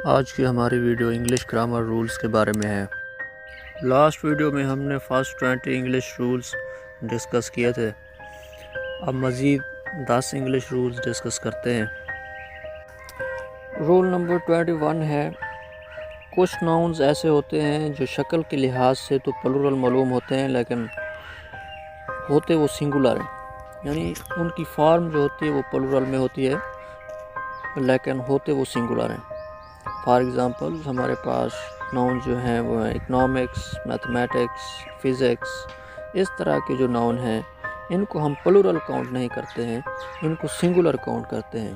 آج کی ہماری ویڈیو انگلش گرامر رولز کے بارے میں ہے۔ لاسٹ ویڈیو میں ہم نے فرسٹ 20 انگلش رولز ڈسکس کیے تھے۔ اب مزید 10 انگلش رولز ڈسکس کرتے ہیں۔ رول نمبر 21 ہے، کچھ ناؤنز ایسے ہوتے ہیں جو شکل کے لحاظ سے تو پلورل معلوم ہوتے ہیں لیکن ہوتے وہ سنگولر ہیں، یعنی ان کی فارم جو ہوتی ہے وہ پلورل میں ہوتی ہے لیکن ہوتے وہ سنگولر ہیں۔ فار ایگزامپل ہمارے پاس ناؤن جو ہیں وہ ہیں اکنامکس، میتھمیٹکس، فزکس۔ اس طرح کے جو ناؤن ہیں ان کو ہم پلورل کاؤنٹ نہیں کرتے ہیں، ان کو سنگولر کاؤنٹ کرتے ہیں۔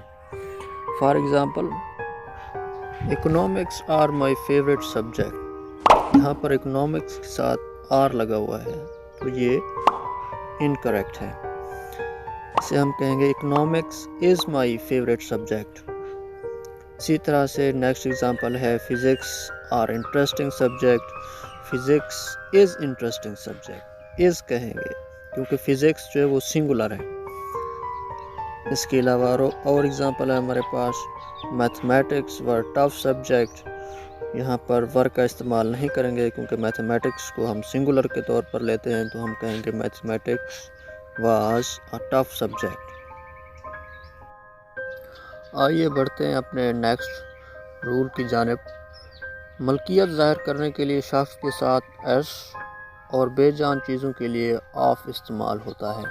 For example economics are my favourite subject, یہاں پر اکنامکس کے ساتھ آر لگا ہوا ہے تو یہ انکریکٹ ہے۔ اسے ہم کہیں گے economics is my favourite subject. اسی طرح سے نیکسٹ ایگزامپل ہے physics are interesting subject, physics is interesting subject. Is کہیں گے کیونکہ فزکس جو ہے وہ سنگولر ہے۔ اس کے علاوہ اور ایگزامپل ہے ہمارے پاس میتھمیٹکس ور ٹف سبجیکٹ، یہاں پر ور کا استعمال نہیں کریں گے کیونکہ میتھمیٹکس کو ہم سنگولر کے طور پر لیتے ہیں، تو ہم کہیں گے mathematics was a tough subject. آئیے بڑھتے ہیں اپنے نیکسٹ رول کی جانب۔ ملکیت ظاہر کرنے کے لیے شخص کے ساتھ ایس اور بے جان چیزوں کے لیے آف استعمال ہوتا ہے،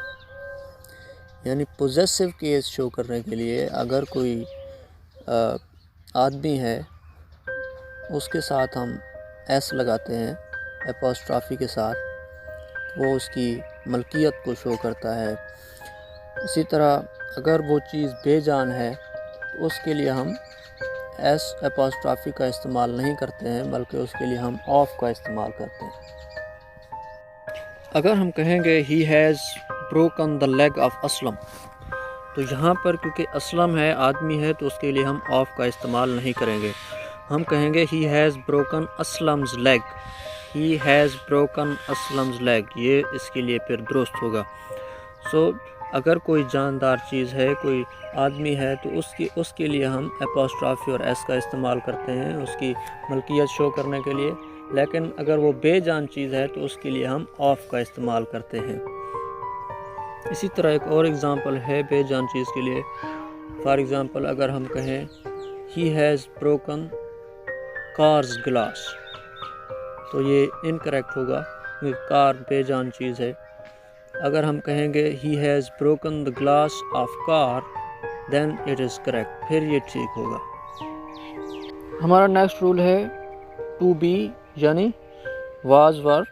یعنی پوزیسو کیس شو کرنے کے لیے اگر کوئی آدمی ہے اس کے ساتھ ہم ایس لگاتے ہیں اپوسٹرافی کے ساتھ، وہ اس کی ملکیت کو شو کرتا ہے۔ اسی طرح اگر وہ چیز بے جان ہے تو اس کے لیے ہم ایس اپوسٹرافی کا استعمال نہیں کرتے ہیں بلکہ اس کے لیے ہم آف کا استعمال کرتے ہیں۔ اگر ہم کہیں گے he has broken the league of Aslam, تو یہاں پر کیونکہ اسلم ہے، آدمی ہے، تو اس کے لیے ہم آف کا استعمال نہیں کریں گے۔ ہم کہیں گے he has broken Aslam's leg, he has broken Aslam's leg, یہ اس کے لیے پھر درست ہوگا۔ اگر کوئی جاندار چیز ہے، کوئی آدمی ہے، تو اس کے لیے ہم اپوسٹرافی اور ایس کا استعمال کرتے ہیں اس کی ملکیت شو کرنے کے لیے، لیکن اگر وہ بے جان چیز ہے تو اس کے لیے ہم آف کا استعمال کرتے ہیں۔ اسی طرح ایک اور ایگزامپل ہے بے جان چیز کے لیے۔ فار ایگزامپل اگر ہم کہیں ہی ہیز بروکن کارز گلاس، تو یہ انکریکٹ ہوگا کیونکہ کار بے جان چیز ہے۔ اگر ہم کہیں گے he has broken the glass of car then it is correct, پھر یہ ٹھیک ہوگا۔ ہمارا نیکسٹ رول ہے ٹو بی، یعنی was were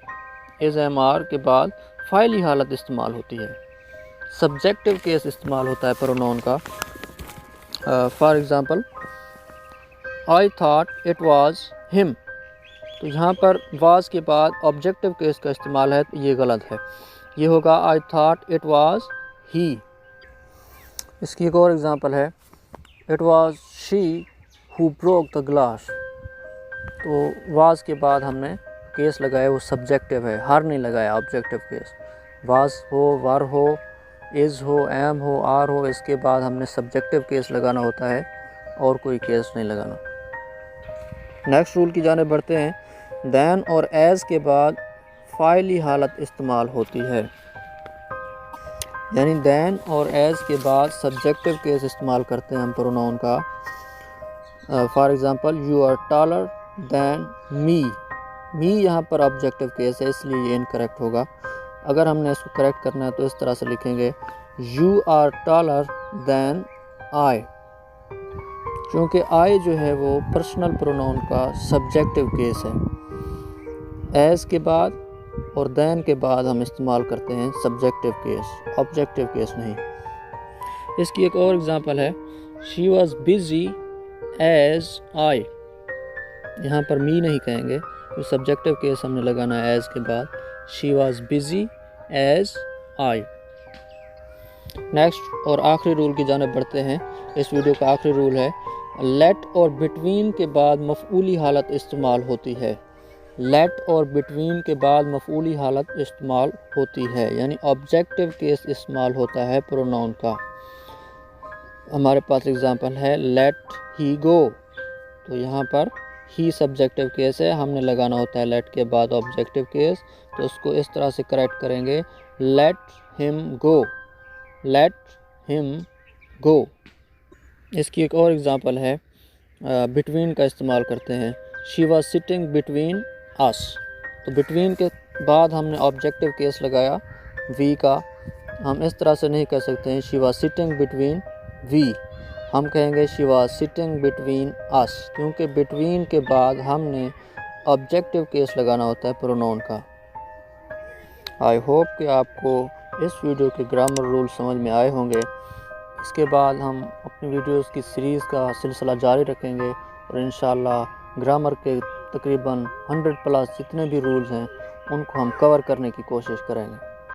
is am are کے بعد فاعلی حالت استعمال ہوتی ہے، سبجیکٹو کیس استعمال ہوتا ہے پروناؤن کا۔ For example I thought it was ہم، تو یہاں پر واز کے بعد آبجیکٹو کیس کا استعمال ہے، یہ غلط ہے، یہ ہوگا I thought it was he. اس کی ایک اور ایگزامپل ہے it was she who broke the glass, تو واز کے بعد ہم نے کیس لگایا وہ سبجیکٹو ہے، ہر نہیں لگایا objective case. Was who, were who, is who, am who, are who, اس کے بعد ہم نے سبجیکٹو کیس لگانا ہوتا ہے اور کوئی کیس نہیں لگانا۔ نیکسٹ رول کی جانب بڑھتے ہیں۔ دین اور ایز کے بعد فاعلی حالت استعمال ہوتی ہے، یعنی دین اور ایز کے بعد سبجیکٹو کیس استعمال کرتے ہیں ہم پروناؤن کا۔ For example you are taller than me, me یہاں پر آبجیکٹو کیس ہے اس لیے یہ انکریکٹ ہوگا۔ اگر ہم نے اس کو کریکٹ کرنا ہے تو اس طرح سے لکھیں گے یو آر ٹالر دین آئی، کیونکہ آئی جو ہے وہ پرسنل پروناؤن کا سبجیکٹو کیس ہے۔ ایز کے بعد اور دین کے بعد ہم استعمال کرتے ہیں سبجیکٹو کیس، آبجیکٹو کیس نہیں۔ اس کی ایک اور ایگزامپل ہے she was busy as I, یہاں پر می نہیں کہیں گے تو سبجیکٹو کیس ہم نے لگانا ہے ایز کے بعد، she was busy as I. Next اور آخری رول کی جانب بڑھتے ہیں۔ اس ویڈیو کا آخری رول ہے لیٹ اور بٹوین کے بعد مفعولی حالت استعمال ہوتی ہے، لیٹ اور بٹوین کے بعد مفعولی حالت استعمال ہوتی ہے، یعنی آبجیکٹو کیس استعمال ہوتا ہے پروناؤن کا۔ ہمارے پاس ایگزامپل ہے لیٹ ہی گو، تو تو یہاں پر ہی سبجیکٹیو کیس ہے، ہم نے لگانا ہوتا ہے لیٹ کے بعد آبجیکٹیو کیس، تو اس کو اس طرح سے کریکٹ کریں گے، لیٹ ہم گو، لیٹ ہم گو۔ اس کی ایک اور اگزامپل ہے، بٹوین کا استعمال کرتے ہیں، شی واز سٹنگ بٹوین اس، تو بٹوین کے بعد ہم نے آبجیکٹیو کیس لگایا وی کا، ہم اس طرح سے نہیں کہہ سکتے ہیں شی واز سٹنگ بٹوین وی، ہم کہیں گے شی واز سٹنگ بٹوین اس، کیونکہ بٹوین کے بعد ہم نے آبجیکٹیو کیس لگانا ہوتا ہے پرونون کا۔ آئی ہوپ کہ آپ کو اس ویڈیو کے گرامر رول سمجھ میں آئے ہوں گے۔ اس کے بعد ہم اپنی ویڈیوز کی سیریز کا سلسلہ جاری رکھیں گے، اور انشاءاللہ گرامر کے تقریباً 100+ جتنے بھی رولز ہیں ان کو ہم کور کرنے کی کوشش کریں گے۔